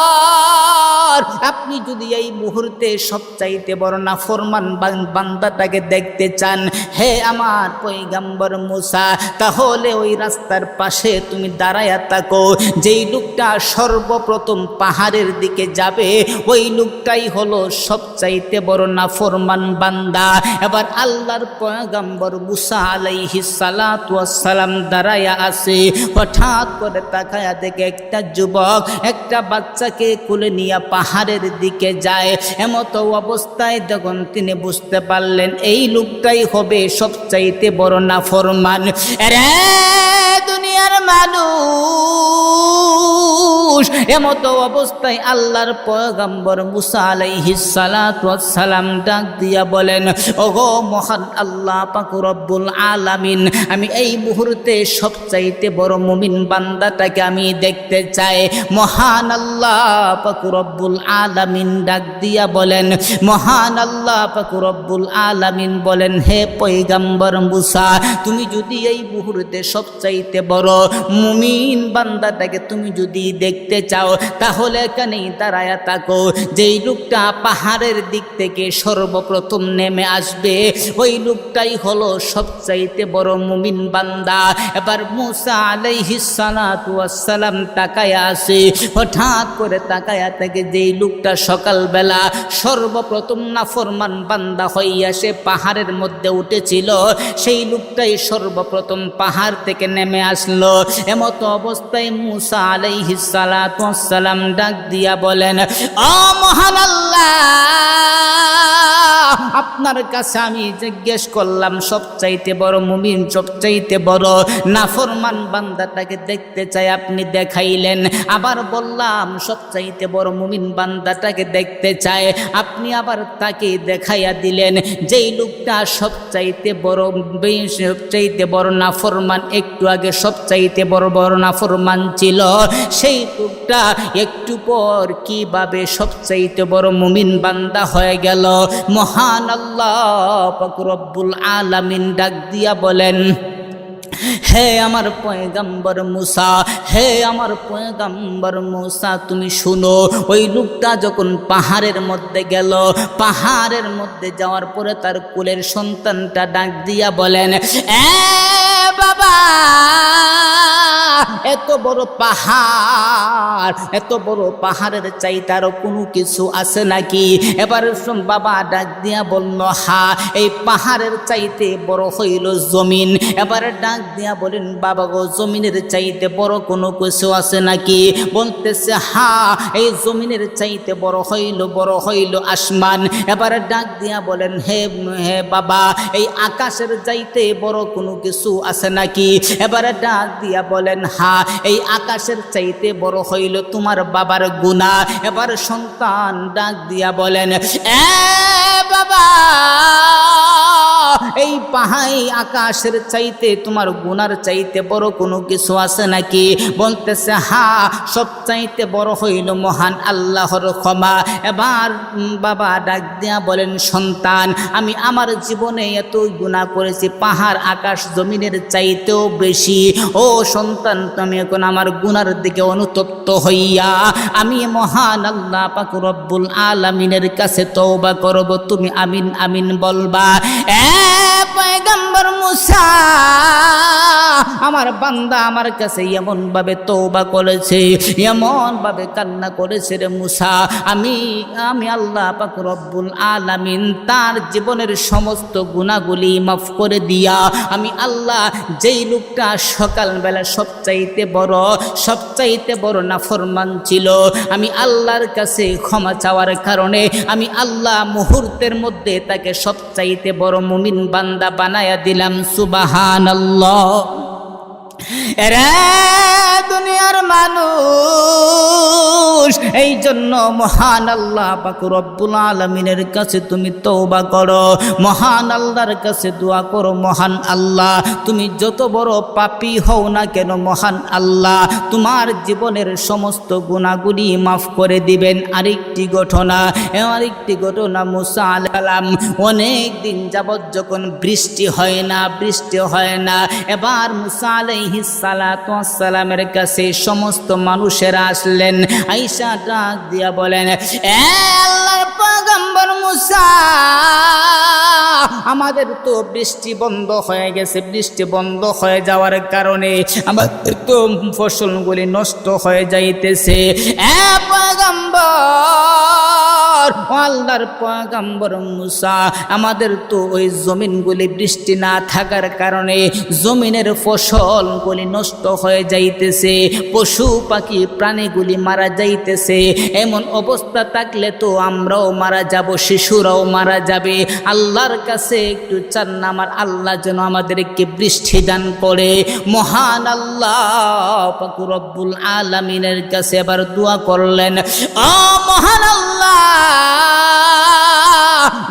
আপনি যদি এই মুহূর্তে সবচাইতে বড় নাফরমান বান্দাটাকে দেখতে চান, হে আমার পয়গম্বর মুসা, তাহলে ওই রাস্তার পাশে তুমি দাঁড়ায়া থাকো। যেই লোকটা সর্বপ্রথম পাহাড়ের দিকে যাবে, ওই লোকটাই হলো সবচাইতে বড় নাফরমান বান্দা। এবার আল্লাহর পয়গম্বর মুসা আলাইহিস সালাতু ওয়াস সালাম দাঁড়ায়া আছে। হঠাৎ করে তাকায়া দেখে একটা যুবক একটা বাচ্চাকে কোলে নিয়ে পাহাড়ের দিকে যায়। এমতো অবস্থায় যখন তিনি বুঝতে পারলেন এই লোকটাই হবে সবচাইতে বড় নাফরমান। রে দুনিয়ার মানুষ, এমতো অবস্থায় আল্লাহর পয়গম্বর মুসা আলাইহিস সালাতু ওয়াস সালাম ডাক দিয়া বলেন, ওগো মহান আল্লাহ পাক রব্বুল আলামিন, আমি এই মুহূর্তে সবচাইতে বড় মুমিন বান্দাটাকে আমি দেখতে চাই। মহান আল্লাহ পাক রব্বুল আলামিন ডাক দিয়া বলেন, মহান আল্লাহ পাক রব্বুল আলামিন বলেন, হে পয়গম্বর মুসা, তুমি যদি এই মুহূর্তে সবচাইতে বড় মুমিন বান্দাটাকে তুমি যদি দেখতে চাও, তাহলে এখানেই দাঁড়ায়া থাকো। যেই লোকটা পাহাড়ের দিক থেকে সর্বপ্রথম নেমে আসবে, ওই লোকটাই হলো সবচাইতে বড় মুমিন বান্দা। এবার মুসা আলাইহিস সালাতু ওয়াস সালাম তাকায়া আসে। হঠাৎ করে তাকায়া থেকে যেই লোকটা সকালবেলা সর্বপ্রথম নাফরমান বান্দা হইয়া সে পাহাড়ের মধ্যে উঠেছিল, সেই লোকটাই সর্বপ্রথম পাহাড় থেকে নেমে আসলো। এমত অবস্থায় মুসা আলাইহিস সালাতু ওয়াস সালাম ডাক দিয়া বলেন, ও মহান আল্লাহ, আপনার কাছে আমি জিজ্ঞেস করলাম সবচাইতে বড় মুমিন সবচাইতে বড় নাফরমান বান্দাটাকে দেখতে চাই, আপনি দেখাইলেন। আবার বললাম সবচাইতে বড় মুমিন বান্দাটাকে দেখতে চাই, আপনি আবার তাকে দেখাইয়া দিলেন। যেই লোকটা সবচাইতে বড় নাফরমান, একটু আগে সবচাইতে বড় বড় নাফরমান ছিল, সেই লোকটা একটু পর কিভাবে সবচাইতে বড় মুমিন বান্দা হয়ে গেল? মহান আল্লাহ পাক রব্বুল আলামিন ডাক দিয়া বলেন, হে আমার পয়গম্বর মুসা, হে আমার পয়গম্বর মুসা, তুমি শুনো। ওই লোকটা যখন পাহাড়ের মধ্যে গেল, পাহাড়ের মধ্যে যাওয়ার পরে তার কোলের সন্তানটা ডাক দিয়া বলেন, এ বাবা, এত বড় পাহাড়, এত বড় পাহাড়ের চাইতে আরো কোনো কিছু আছে নাকি? এবার বাবা ডাক দিয়া বলল, হা, এই পাহাড়ের চাইতে বড় হইল জমিন। এবার ডাক দিয়া বলেন, বাবা গো, জমিনের চাইতে বড় কোনো কিছু আছে নাকি? বলতেছে, হা, এই জমিনের চাইতে বড় হইল আসমান। এবার ডাক দিয়া বলেন, হে বাবা, এই আকাশের চাইতে বড় কোনো কিছু আছে নাকি? এবার ডাক দিয়া বলেন, হা, এই আকাশের চাইতে বড় হইল তোমার বাবার গুনাহ। এবার সন্তান ডাক দিয়া বলেন, এ বাবা, এই পাহাড় আকাশের চাইতে তোমার গুনার চাইতে বড় কোনো কিছু আছে নাকি? বলতেছে, হা, সব চাইতে বড় হইল মহান আল্লাহর ক্ষমা। এবার বাবা ডাক দিয়া বলেন, সন্তান, আমি আমার জীবনে এত গুনাহ করেছি, পাহাড় আকাশ জমিনের চাইতেও বেশি। ও সন্তান, তুমি এখন আমার গুনার দিকে অনুতপ্ত হইয়া আমি মহান আল্লাহ পাক রব্বুল আলামিনের কাছে তওবা করব, তুমি আমিন আমিন বলবা। পয়গম্বর মুসা, আমার বান্দা আমার কাছে এমনভাবে তওবা করেছে, এমনভাবে কান্না করেছে রে মুসা, আমি আল্লাহ পাক রব্বুল আলামিন তার জীবনের সমস্ত গুনাহগুলি মাফ করে দিয়া আমি আল্লাহ যেই লোকটা সকালবেলা সবচাইতে বড় নাফরমান ছিল, আমি আল্লাহর কাছে ক্ষমা চাওয়ার কারণে আমি আল্লাহ মুহূর্তের মধ্যে তাকে সবচাইতে বড় মুমিন বান্দা বানায়া দিলাম। সুবহানাল্লাহ। এরে দুনিয়ার মানুষ, এই জন্য মহান আল্লাহ পাক রব্বুল আলামিনের কাছে তুমি তওবা করো, মহান আল্লাহর কাছে দোয়া করো। মহান আল্লাহ, তুমি যত বড় পাপী হও না কেন, মহান আল্লাহ তোমার জীবনের সমস্ত গুনাহগুলি মাফ করে দিবেন। আরেকটি ঘটনা মুসা আলাইহিস সালাম অনেক দিন যাবত যখন বৃষ্টি হয় না, এবার মুসা আলাইহিস সালাতু ওয়াস সালামের কাছে সমস্ত মানুষেরা আসলেন। আয়েশা ডাক দিয়া বলেন, এ আল্লাহর পয়গম্বর মুসা, আমাদের তো বৃষ্টি বন্ধ হয়ে গেছে, বৃষ্টি বন্ধ হয়ে যাওয়ার কারণে আমাদের তো ফসলগুলি নষ্ট হয়ে যাইতেছে। এ পয়গম্বর, আল্লাহর পয়গম্বর মুসা, আমাদের তো ওই জমিনগুলি বৃষ্টি না থাকার কারণে জমিনের ফসলগুলি নষ্ট হয়ে যাইতেছে, পশু পাখি প্রাণীগুলি মারা যাইতেছে। এমন অবস্থা থাকলে তো আমরাও মারা যাব, শিশুরাও মারা যাবে। আল্লাহর কাছে একটু চান না আমার আল্লাহ যেন আমাদেরকে বৃষ্টি দান করে। মহান আল্লাহ পাক রব্বুল আলামিনের কাছে এবার দোয়া করলেন, ও মহান আল্লাহ,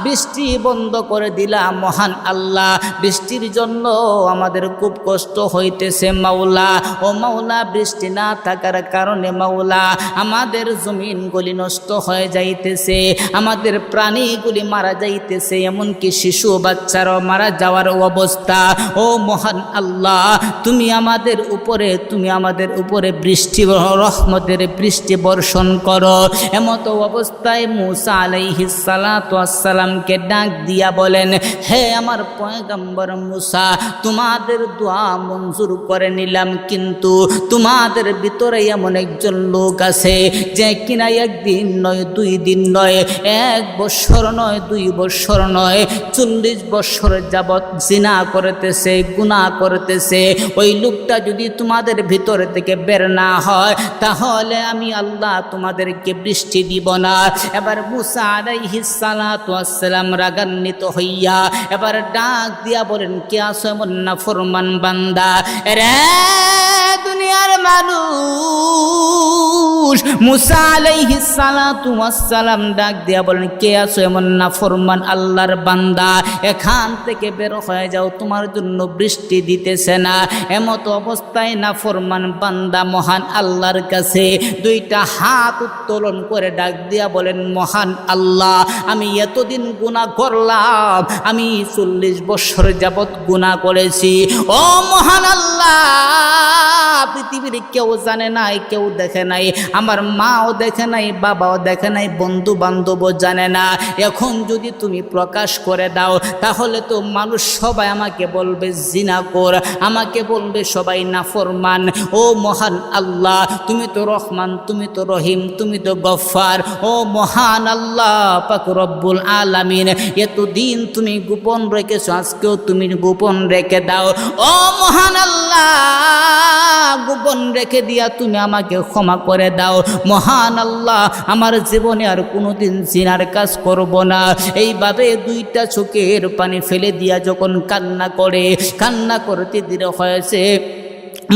বৃষ্টি বন্ধ করে দিলাম। মহান আল্লাহ, বৃষ্টির জন্য আমাদের খুব কষ্ট হইতেছে মাওলা। ও মাওলা, বৃষ্টি না থাকার কারণে মাওলা আমাদের জমিনগুলি নষ্ট হয়ে যাইতেছে, আমাদের প্রাণীগুলি মারা যাইতেছে, এমনকি শিশু বাচ্চারাও মারা যাওয়ার অবস্থা। ও মহান আল্লাহ, তুমি আমাদের উপরে বৃষ্টি, রহমতের বৃষ্টি বর্ষণ করো। এমত অবস্থায় মুসা আলাইহিস সালাতু ওয়াস সালামকে ডাক দিয়া বলেন, হে আমার পয়গম্বর মুসা, তোমাদের দোয়া মঞ্জুর করে নিলাম, কিন্তু তোমাদের ভিতরে এমন একজন লোক আছে যে কিনা একদিন নয়, 2 দিন নয়, 1 বছর নয়, 2 বছর নয়, 40 বছর যাবৎ জিনা করতেছে, গুনাহ করতেছে। ওই লোকটা যদি তোমাদের ভিতরে থেকে বের না হয়, তাহলে আমি আল্লাহ তোমাদেরকে বৃষ্টি দিব না। এবার মুসা আলাইহিস সালাতু ওয়াস সালাম রাগান্বিত হইয়া এবার ডাক দিয়া বলেন, কে আছো এমন নাফরমান বান্দা? রে দুনিয়ার মানুষ, মুসা আলাইহিস সালাতু ওয়াস সালাম ডাক দিয়া বলেন, কে আছো এমন নাফরমান আল্লাহর বান্দা? এখান থেকে বের হয়ে যাও, তোমার জন্য বৃষ্টি দিতেছে না। এমত অবস্থায় নাফরমান বান্দা মহান আল্লাহর কাছে 2টা হাত উত্তোলন করে ডাক দিয়া বলেন, মহান আল্লাহ, আমি এতদিন গুনাহ করলাম, আমি 40 বছর যাবৎ গুনাহ করেছি। ও মহান আল্লাহ, পৃথিবীর কেউ জানে নাই, কেউ দেখে নাই, আমার মাও দেখে নাই, বাবাও দেখে নাই, বন্ধু বান্ধবও জানে না। এখন যদি তুমি প্রকাশ করে দাও, তাহলে তো মানুষ সবাই আমাকে বলবে জিনাখোর, আমাকে বলবে সবাই নাফরমান। ও মহান আল্লাহ, তুমি তো রহমান, তুমি তো রহিম, তুমি তো গফফার। ও মহান আল্লাহ পাক রব্বুল আলামিন, এতদিন তুমি গোপন রেখেছো, আজকেও তুমি গোপন রেখে দাও। ও মহান আল্লাহ, গোপন রেখে দিয়া তুমি আমাকে ক্ষমা করে দাও। মহান আল্লাহ, আমার জীবনে আর কোনোদিন জিনার কাজ করব না। এইভাবে 2টা চোখের পানি ফেলে দিয়া যখন কান্না করতে দৃঢ় হয়েছে,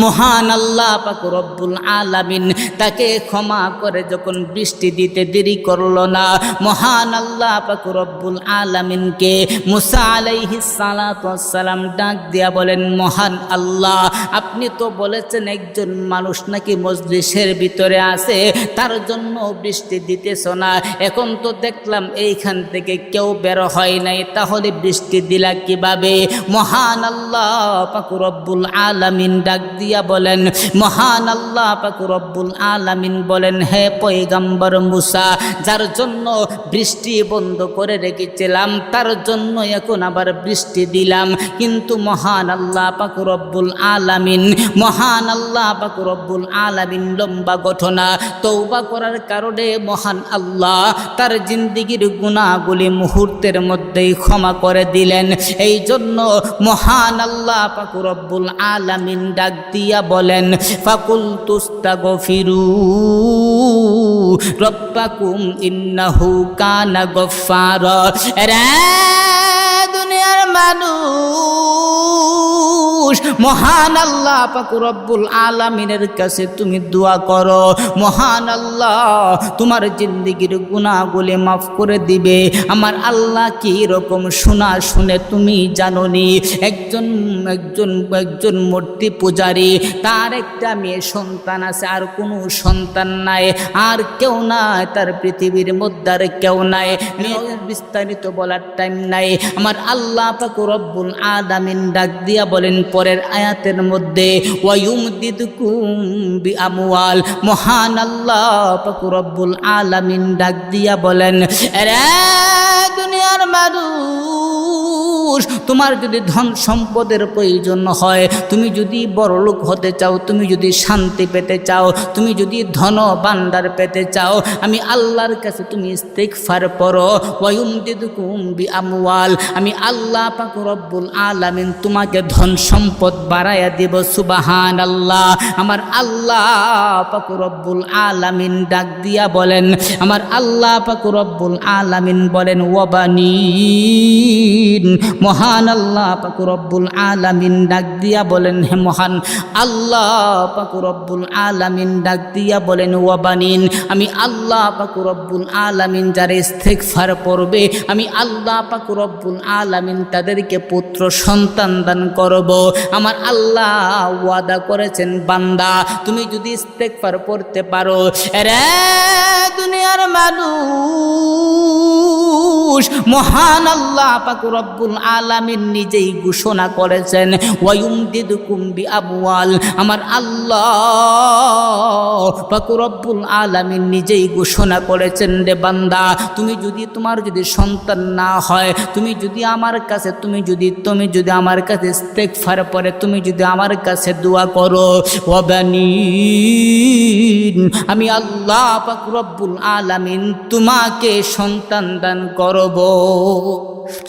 মহান আল্লাহ পাক রব্বুল আলামিন তাকে ক্ষমা করে যখন বৃষ্টি দিতে দেরি করলো না, মহান আল্লাহ পাক রব্বুল আলামিনকে মুসা আলাইহিস সালাতু ওয়াস সালাম ডাক দিয়া বলেন, মহান আল্লাহ, আপনি তো বলেছেন একজন মানুষ নাকি মজলিসের ভিতরে আছে, তার জন্য বৃষ্টি দিতেছ না। এখন তো দেখলাম এইখান থেকে কেউ বের হয় নাই, তাহলে বৃষ্টি দিলা কিভাবে? মহান আল্লাহ পাক রব্বুল আলামিন ডাক দিয়া বলেন, মহান আল্লাহ পাক রব্বুল আলামিন বলেন, হে পয়গম্বর মুসা, যার জন্য বৃষ্টি বন্ধ করে রেখেছিলাম তার জন্য এখন আবার বৃষ্টি দিলাম। কিন্তু মহান আল্লাহ পাক রব্বুল আলামিন, মহান আল্লাহ পাক রব্বুল আলামিন লম্বা ঘটনা, তওবা করার কারণে মহান আল্লাহ তার জিন্দেগির গুনাহগুলি মুহূর্তের মধ্যেই ক্ষমা করে দিলেন। এই জন্য মহান আল্লাহ পাক রব্বুল আলামিন ডাক দিয়া বলেন, ফাকুলতুস্তাগফিরু রব্বাকুম ইন্নাহু কানা গফফারা। রে দুনিয়ার মানুষ, মহান আল্লাহ পাক রব্বুল আলামিনের কাছে তুমি দোয়া করো, মহান আল্লাহ তোমার জিন্দেগির গুনাহগুলি মাফ করে দিবে। আমার আল্লাহ কি রকম শোনা শুনে তুমি জানোনি। একজন মূর্তি পূজারী, তার একটা মেয়ে সন্তান আছে, আর কোনো সন্তান নাই, আর কেউ নাই তার পৃথিবীর মধ্যে, আর কেউ নাই। বিস্তারিত বলার টাইম নাই। আমার আল্লাহ পাক রব্বুল আলামিন ডাক দিয়া বলেন পরের আয়াতের মধ্যে, ওয়ায়ুমদিদকুম বিআমওয়াল। মহান আল্লাহ পাক রব্বুল আলামিন ডাক দিয়া বলেন, রে দুনিয়ার মানুষ, তোমার যদি ধন সম্পদের প্রয়োজন হয়, তুমি যদি বড়লোক হতে চাও, তুমি যদি শান্তি পেতে চাও, তুমি যদি ধন ভান্ডার পেতে চাও, আমি আল্লাহর কাছে তুমি ইস্তিগফার পড়ো। ওয়ায়ুমদিদকুম বিআমওয়াল, আমি আল্লাহ পাক রব্বুল আলামিন তোমাকে ধন সম্পদ বাড়াইয়া দেব। সুবহানাল্লাহ। আমার আল্লাহ পাক রব্বুল আলামিন ডাক দিয়া বলেন, আমার আল্লাহ পাক রব্বুল আলামিন বলেন, ওয়াবানিন। মহান আল্লাহ পাক রব্বুল আলামিন ডাক দিয়া বলেন, হে মহান আল্লাহ পাক রব্বুল আলামিন ডাক দিয়া বলেন, ওয়াবানিন। আমি আল্লাহ পাক রব্বুল আলামিন যারা ইস্তিগফার পড়বে, আমি আল্লাহ পাক রব্বুল আলামিন তাদেরকে পুত্র সন্তান দান করব। আমার আল্লাহ ওয়াদা করেছেন, বান্দা তুমি যদি ইস্তিগফার পড়তে পারো, রে দুনিয়ার মানুষ, মহান আল্লাহ পাক রব্বুল আলামিন নিজেই ঘোষণা করেছেন, ওয়ায়ুমদিদকুম বিআমওয়াল। আমার আল্লাহ পাক রব্বুল আলামিন নিজেই ঘোষণা করেছেন, রে বান্দা তুমি যদি, তোমার যদি সন্তান না হয়, তুমি যদি আমার কাছে, তুমি যদি আমার কাছে ইস্তিগফার পড়ে, তুমি যদি আমার কাছে দোয়া করো, ওয়াবানিন, আমি আল্লাহ পাক রব্বুল আলামিন তোমাকে সন্তান দান করব।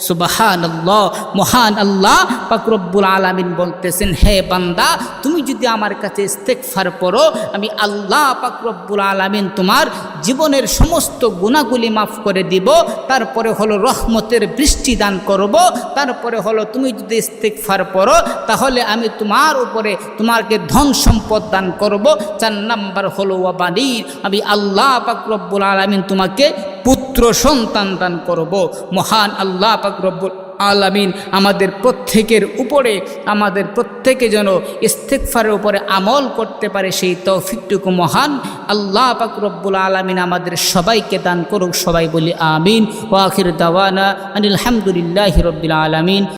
সুবহানাল্লাহ। মহান আল্লাহ পাক রব্বুল আলামিন বলতেছেন, হে বান্দা তুমি যদি আমার কাছে ইস্তিগফার পড়ো, আমি আল্লাহ পাক রব্বুল আলামিন তোমার জীবনের সমস্ত গুনাহগুলি মাফ করে দিব। তারপরে হলো রহমতের বৃষ্টি দান করব। তারপরে হলো তুমি যদি ইস্তিগফার পড়ো, তাহলে আমি তোমার উপরে তোমাকে ধন সম্পদ দান করব। 4 নাম্বার হলো ওয়াবানিন, আমি আল্লাহ পাক রব্বুল আলামিন তোমাকে পুত্র সন্তান দান করব। মহান আল্লাহ পাক রব্বুল আলামিন আমাদের প্রত্যেকের উপরে, আমাদের প্রত্যেকে যেন ইস্তিগফারের উপরে আমল করতে পারে, সেই তৌফিকটুকু মহান আল্লাহ পাক রব্বুল আলামিন আমাদের সবাইকে দান করুক। সবাই বলি আমিন। ওয়া আখির দাওয়ানা আনিল হামদুলিল্লাহি রাব্বিল আলামিন।